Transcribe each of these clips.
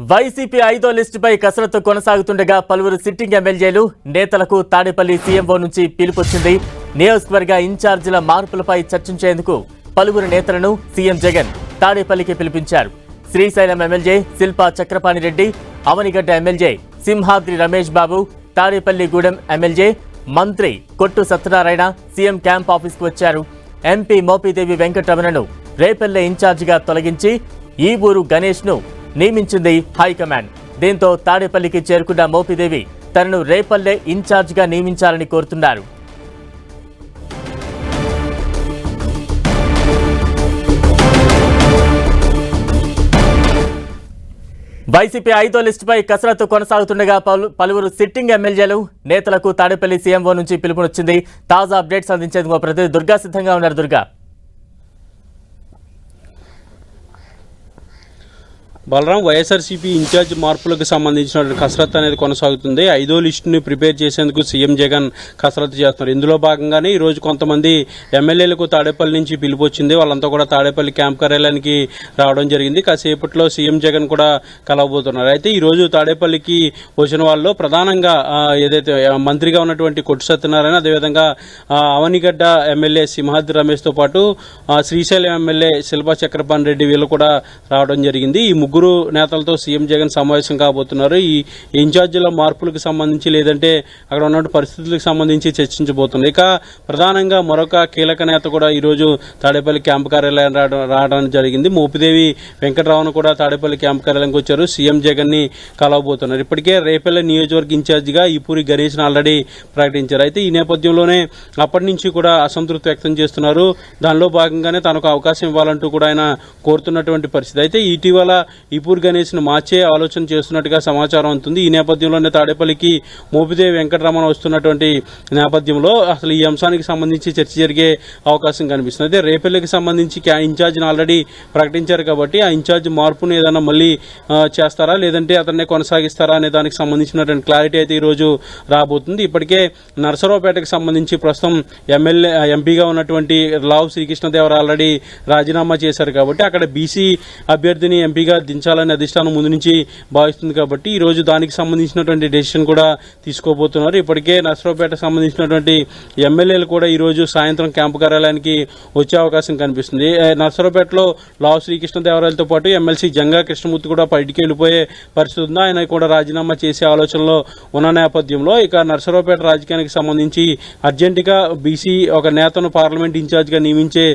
YCP 5వ లిస్టుపై కసరత్తు కొనసాగుతుండగా పలువురు సిట్టింగ్ ఎమ్మెల్యేలు నేతలకు తాడేపల్లి సీఎంఓ నుంచి పిలుపొచ్చింది. నియోజకవర్గ ఇన్ఛార్జీల మార్పులపై చర్చించేందుకు పలువురు నేతలను సీఎం జగన్ తాడేపల్లికి పిలిపించారు. Srisailam MLA Shilpa Chakrapani Reddy, Avanigadda MLA Simhadri Ramesh Babu, Tadepalligudem MLA మంత్రి కొట్టు సత్యనారాయణ సీఎం క్యాంప్ ఆఫీస్కు వచ్చారు. ఎంపీ మోపిదేవి వెంకటరమణను రేపల్లె ఇన్ఛార్జిగా తొలగించి ఈబూరు గణేష్ను నియమించింది హైకమాండ్. దీంతో తాడేపల్లికి చేరుకున్న మోపిదేవి తనను రేపల్లె ఇన్ఛార్జిగా నియమించాలని కోరుతున్నారు. వైసీపీ 5వ లిస్టుపై కసరత్తు కొనసాగుతుండగా పలువురు సిట్టింగ్ ఎమ్మెల్యేలు నేతలకు తాడేపల్లి సీఎంఓ నుంచి పిలుపునిచ్చింది. తాజా అప్డేట్స్ అందించేందుకు మా ప్రతినిధి దుర్గా సిద్ధంగా ఉన్నారు. దుర్గా, బలరాం, వైఎస్ఆర్సీపీ ఇన్ఛార్జ్ మార్పులకు సంబంధించిన కసరత్తు అనేది కొనసాగుతుంది. 5వ లిస్టుని ప్రిపేర్ చేసేందుకు సీఎం జగన్ కసరత్తు చేస్తున్నారు. ఇందులో భాగంగానే ఈరోజు కొంతమంది ఎమ్మెల్యేలకు తాడేపల్లి నుంచి పిలుపు వచ్చింది. వాళ్ళంతా కూడా తాడేపల్లి క్యాంప్ కార్యాలయానికి రావడం జరిగింది. కాసేపట్లో సీఎం జగన్ కూడా కలవబోతున్నారు. అయితే ఈరోజు తాడేపల్లికి వచ్చిన వాళ్ళలో ప్రధానంగా ఏదైతే మంత్రిగా ఉన్నటువంటి కొట్టు సత్యనారాయణ, అదేవిధంగా అవనిగడ్డ ఎమ్మెల్యే సింహాద్రి రమేష్తో పాటు శ్రీశైలం ఎమ్మెల్యే శిల్పా చక్రపాణిరెడ్డి వీళ్ళు కూడా రావడం జరిగింది. ఈ ముగ్గురు నేతలతో సీఎం జగన్ సమావేశం కాబోతున్నారు. ఈ ఇన్ఛార్జీల మార్పులకు సంబంధించి లేదంటే అక్కడ ఉన్న పరిస్థితులకు సంబంధించి చర్చించబోతున్నారు. ఇక ప్రధానంగా మరొక కీలక నేత కూడా ఈరోజు తాడేపల్లి క్యాంప్ కార్యాలయం రావడం జరిగింది. మోపిదేవి వెంకటరావును కూడా తాడేపల్లి క్యాంప్ కార్యాలయంకి వచ్చారు. సీఎం జగన్ ని కలవబోతున్నారు. ఇప్పటికే రేపల్లె నియోజకవర్గ ఇన్ఛార్జిగా ఈపూరి గణేష్ ఆల్రెడీ ప్రకటించారు. అయితే ఈ నేపథ్యంలోనే అప్పటి నుంచి కూడా అసంతృప్తి వ్యక్తం చేస్తున్నారు. దానిలో భాగంగానే తనకు అవకాశం ఇవ్వాలంటూ కూడా ఆయన కోరుతున్నటువంటి పరిస్థితి. అయితే ఇటీవల ఈపూరి గణేష్ ను మార్చే ఆలోచన చేస్తున్నట్టుగా సమాచారం ఉంటుంది. ఈ నేపథ్యంలోనే తాడేపల్లికి మోపిదేవి వెంకటరమణ వస్తున్నటువంటి నేపథ్యంలో అసలు ఈ అంశానికి సంబంధించి చర్చ జరిగే అవకాశం కనిపిస్తుంది. అయితే రేపల్లికి సంబంధించి ఇన్ఛార్జిని ఆల్రెడీ ప్రకటించారు కాబట్టి ఆ ఇన్ఛార్జ్ మార్పును ఏదైనా మళ్ళీ చేస్తారా లేదంటే అతన్నే కొనసాగిస్తారా అనే దానికి సంబంధించినటువంటి క్లారిటీ అయితే ఈరోజు రాబోతుంది. ఇప్పటికే నరసరావుపేటకు సంబంధించి ప్రస్తుతం ఎంపీగా ఉన్నటువంటి లావు శ్రీకృష్ణదేవరాయలు ఆల్రెడీ రాజీనామా చేశారు కాబట్టి అక్కడ బీసీ అభ్యర్థిని ఎంపీగా దించాలని అధిష్టానం ముందు నుంచి భావిస్తుంది కాబట్టి ఈ రోజు దానికి సంబంధించినటువంటి డెసిషన్ కూడా తీసుకోబోతున్నారు. ఇప్పటికే నరసరావుపేటకు సంబంధించినటువంటి ఎమ్మెల్యేలు కూడా ఈ రోజు సాయంత్రం క్యాంపు కార్యాలయానికి వచ్చే అవకాశం కనిపిస్తుంది. నరసరావుపేటలో లావు శ్రీకృష్ణదేవరాయలతో పాటు ఎమ్మెల్సీ జంగా కృష్ణమూర్తి కూడా బయటికి వెళ్లిపోయే పరిస్థితి ఉంది. ఆయన కూడా రాజీనామా చేసే ఆలోచనలో ఉన్న నేపథ్యంలో ఇక నరసరావుపేట రాజకీయానికి సంబంధించి అర్జెంటుగా బీసీ ఒక నేతను పార్లమెంట్ ఇన్ఛార్జిగా నియమించే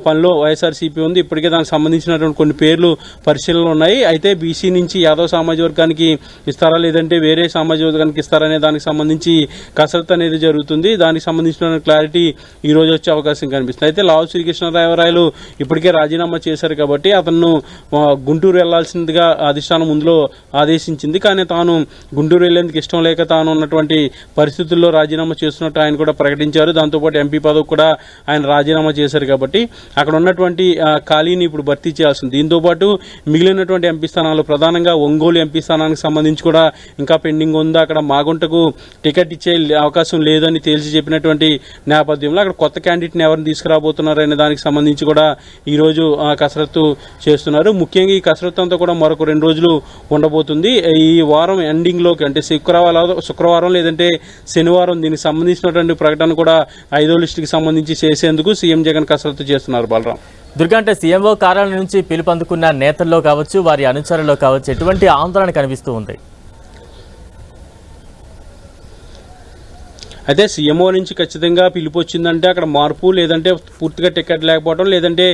పనిలో వైఎస్ఆర్సీపీ ఉంది. ఇప్పటికే దానికి సంబంధించినటువంటి కొన్ని పేర్లు పరిశీలనలు ఉన్నాయి. అయితే బీసీ నుంచి యాదవ్ సామాజిక వర్గానికి ఇస్తారా లేదంటే వేరే సామాజిక వర్గానికి ఇస్తారనే దానికి సంబంధించి కసరత్తు అనేది జరుగుతుంది. దానికి సంబంధించిన క్లారిటీ ఈ రోజు వచ్చే అవకాశం కనిపిస్తుంది. అయితే లావు శ్రీకృష్ణదేవరాయలు ఇప్పటికే రాజీనామా చేశారు కాబట్టి అతను గుంటూరు వెళ్లాల్సిందిగా అధిష్టానం ముందులో ఆదేశించింది. కానీ తాను గుంటూరు వెళ్లేందుకు ఇష్టం లేక తాను ఉన్నటువంటి పరిస్థితుల్లో రాజీనామా చేస్తున్నట్టు ఆయన కూడా ప్రకటించారు. దాంతోపాటు ఎంపీ పదవి కూడా ఆయన రాజీనామా చేశారు కాబట్టి అక్కడ ఉన్నటువంటి ఖాళీని ఇప్పుడు భర్తీ చేయాల్సింది. దీంతో పాటు మిగిలినటువంటి ఎంపీ స్థానాలు ప్రధానంగా ఒంగోలు ఎంపీ స్థానానికి సంబంధించి కూడా ఇంకా పెండింగ్ ఉంది. అక్కడ మాగుంటకు టికెట్ ఇచ్చే అవకాశం లేదని తేల్చి చెప్పినటువంటి నేపథ్యంలో అక్కడ కొత్త క్యాండిడేట్ని ఎవరిని తీసుకురాబోతున్నారు అనే దానికి సంబంధించి కూడా ఈ రోజు కసరత్తు చేస్తున్నారు. ముఖ్యంగా ఈ కసరత్తు అంతా కూడా మరొక 2 రోజులు ఉండబోతుంది. ఈ వారం ఎండింగ్ లోకి అంటే శుక్రవారం లేదంటే శనివారం దీనికి సంబంధించినటువంటి ప్రకటన కూడా 5వ లిస్టుకి సంబంధించి చేసేందుకు సీఎం జగన్ కసరత్తు చేస్తున్నారు. బలరాం, దుర్గా, అంటే సీఎంఓ కార్యాలయం నుంచి పిలుపందుకున్న నేతల్లో కావచ్చు వారి అనుచరుల్లో కావచ్చు ఎటువంటి ఆందోళన కనిపిస్తూ ఉంది? అయితే సీఎంఓ నుంచి ఖచ్చితంగా పిలుపు వచ్చిందంటే అక్కడ మార్పు లేదంటే పూర్తిగా టికెట్ లేకపోవడం లేదంటే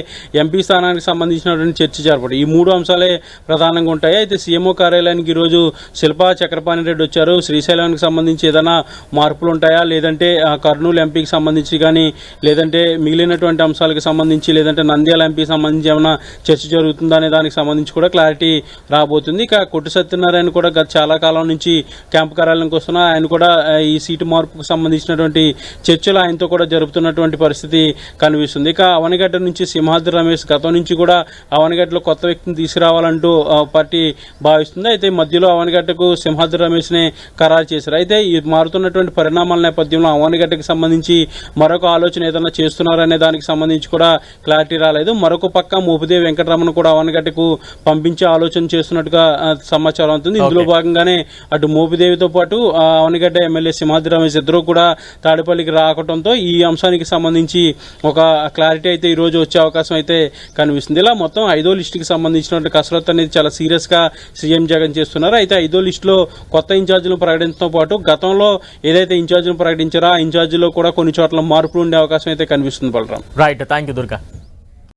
ఎంపీ స్థానానికి సంబంధించినటువంటి చర్చ జరపడం, ఈ 3 అంశాలే ప్రధానంగా ఉంటాయి. అయితే సీఎంఓ కార్యాలయానికి ఈరోజు శిల్పా చక్రపాణిరెడ్డి వచ్చారు. శ్రీశైలానికి సంబంధించి ఏదైనా మార్పులు ఉంటాయా లేదంటే కర్నూలు ఎంపీకి సంబంధించి కానీ లేదంటే మిగిలినటువంటి అంశాలకు సంబంధించి లేదంటే నంద్యాల ఎంపీకి సంబంధించి ఏమైనా చర్చ జరుగుతుందా అనే దానికి సంబంధించి కూడా క్లారిటీ రాబోతుంది. ఇక కొట్టు సత్యనారాయణ కూడా గత చాలా కాలం నుంచి క్యాంపు కార్యాలయానికి వస్తున్నా ఆయన కూడా ఈ సీటు మార్పుకు సంబంధించినటువంటి చర్చలు ఆయనతో కూడా జరుపుతున్నటువంటి పరిస్థితి కనిపిస్తుంది. ఇక అవనిగడ్డ నుంచి సింహాద్రి రమేష్ గతం నుంచి కూడా అవనిగడ్డలో కొత్త వ్యక్తిని తీసుకురావాలంటూ పార్టీ భావిస్తుంది. అయితే మధ్యలో అవనిగడ్డకు సింహాద్రి రమేష్నే ఖరారు చేశారు. అయితే ఈ మారుతున్నటువంటి పరిణామాల నేపథ్యంలో అవనిగడ్డకు సంబంధించి మరొక ఆలోచన ఏదైనా చేస్తున్నారనే దానికి సంబంధించి కూడా క్లారిటీ రాలేదు. మరొక పక్క మోపిదేవి వెంకటరమణ కూడా అవనిగడ్డకు పంపించే ఆలోచన చేస్తున్నట్టుగా సమాచారం అవుతుంది. ఇందులో భాగంగానే అటు మోపిదేవితో పాటు అవనిగడ్డ ఎమ్మెల్యే సింహాద్రి రమేష్ ఇద్దరు కూడా తాడేపల్లికి రావడంతో ఈ అంశానికి సంబంధించి ఒక క్లారిటీ అయితే ఈ రోజు వచ్చే అవకాశం అయితే కనిపిస్తుంది. ఇలా మొత్తం 5వ లిస్టుకి సంబంధించినటువంటి కసరత్తు అనేది చాలా సీరియస్ గా సీఎం జగన్ చేస్తున్నారు. అయితే 5వ లిస్టులో కొత్త ఇన్ఛార్జీలను ప్రకటించడంతో పాటు గతంలో ఏదైతే ఇన్ఛార్జీలను ప్రకటించారో ఆ ఇన్ఛార్జీలో కూడా కొన్ని చోట్ల మార్పులు ఉండే అవకాశం అయితే కనిపిస్తుంది. Balaram. Right, thank you Durga.